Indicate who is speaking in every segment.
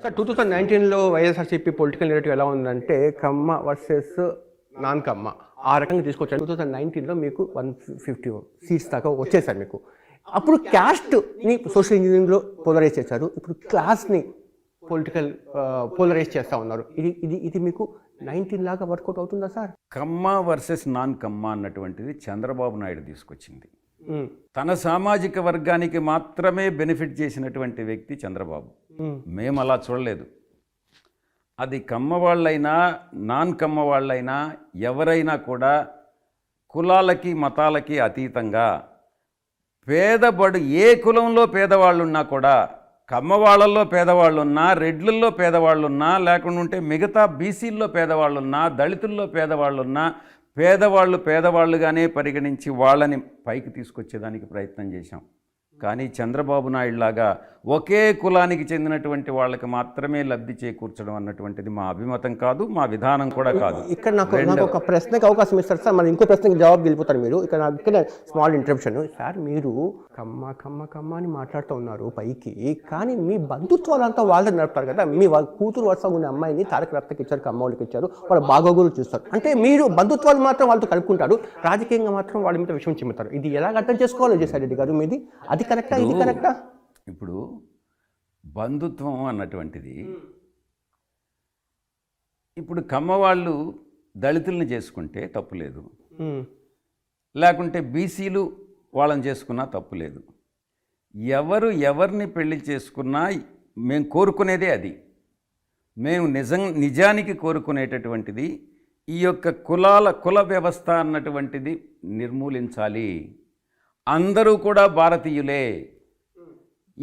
Speaker 1: Sir 2019లో YSRCP political narrative ఎలా ఉందంటే కమ్మ versus non కమ్మ ఆ రకంగా తీసుకొచ్చారు. 2019లో మీకు 150 సీట్స్ దాకా వచ్చేసారు మీకు. అప్పుడు క్యాస్ట్ని సోషల్ ఇంజనీరింగ్లో పోలరైజ్ చేశారు, ఇప్పుడు క్లాస్ని పొలిటికల్ పోలరైజ్ చేస్తూ ఉన్నారు. ఇది ఇది ఇది మీకు 19 లాగా వర్కౌట్ అవుతుందా సార్?
Speaker 2: కమ్మ వర్సెస్ నాన్ కమ్మ అన్నటువంటిది చంద్రబాబు నాయుడు తీసుకొచ్చింది. తన సామాజిక వర్గానికి మాత్రమే బెనిఫిట్ చేసినటువంటి వ్యక్తి చంద్రబాబు. మేము అలా చూడలేదు. అది కమ్మ వాళ్ళైనా నాన్ కమ్మ వాళ్ళైనా ఎవరైనా కూడా కులాలకి మతాలకి అతీతంగా ఏ కులంలో పేదవాళ్ళున్నా కూడా, కమ్మ వాళ్ళల్లో పేదవాళ్ళున్నా, రెడ్లల్లో పేదవాళ్ళున్నా, లేకుండా ఉంటే మిగతా బీసీల్లో పేదవాళ్ళున్నా, దళితుల్లో పేదవాళ్ళున్నా, పేదవాళ్ళుగానే పరిగణించి వాళ్ళని పైకి తీసుకొచ్చేదానికి ప్రయత్నం చేశాం. కానీ చంద్రబాబు నాయుడు లాగా ఒకే కులానికి చెందినటువంటి వాళ్ళకి మాత్రమే లబ్ధి చేకూర్చడం అన్నటువంటిది మా అభిమతం కాదు, మా విధానం కూడా కాదు.
Speaker 1: ఇక్కడ నాకు ఒక ప్రశ్నకి అవకాశం ఇస్తారు సార్, మరి ఇంకో ప్రశ్నకి జవాబు వెళ్ళిపోతారు మీరు. ఇక్కడ స్మాల్ ఇంటరప్షన్ సార్. మీరు కమ్మ కమ్మ కమ్మ అని మాట్లాడుతూ ఉన్నారు పైకి, కానీ మీ బంధుత్వాలంతా వాళ్ళని నడుపుతారు కదా. మీ కూతురు వరుసగా ఉన్న అమ్మాయిని తారక రత్నకి ఇచ్చారు, కమ్మ వాళ్ళకి ఇచ్చారు, వాళ్ళ బాగోగులు చూస్తారు. అంటే మీరు బంధుత్వాలు మాత్రం వాళ్ళతో కలుపుకుంటారు, రాజకీయంగా మాత్రం వాళ్ళ మీద విషయం చిమ్ముతారు. ఇది ఎలాగ అర్థం చేసుకోవాలి జగన్ రెడ్డి గారు? మీది అది కరెక్టా, ఇది కరెక్టా?
Speaker 2: ఇప్పుడు బంధుత్వం అన్నటువంటిది, ఇప్పుడు కమ్మ వాళ్ళు దళితుల్ని చేసుకుంటే తప్పులేదు, లేకుంటే బీసీలు వాళ్ళని చేసుకున్నా తప్పులేదు. ఎవరిని పెళ్లి చేసుకున్నా మేము కోరుకునేదే అది. మేము నిజానికి కోరుకునేటటువంటిది ఈ యొక్క కుల వ్యవస్థ అన్నటువంటిది నిర్మూలించాలి. అందరూ కూడా భారతీయులే,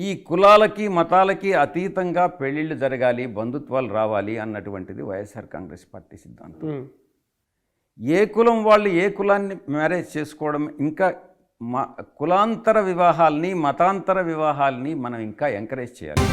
Speaker 2: ఈ కులాలకి మతాలకి అతీతంగా పెళ్ళిళ్ళు జరగాలి, బంధుత్వాలు రావాలి అన్నటువంటిది వైఎస్ఆర్ కాంగ్రెస్ పార్టీ సిద్ధాంతం. ఏ కులం వాళ్ళు ఏ కులాన్ని మ్యారేజ్ చేసుకోవడం, ఇంకా కులాంతర వివాహాల్ని, మతాంతర వివాహాల్ని మనం ఇంకా ఎంకరేజ్ చేయాలి.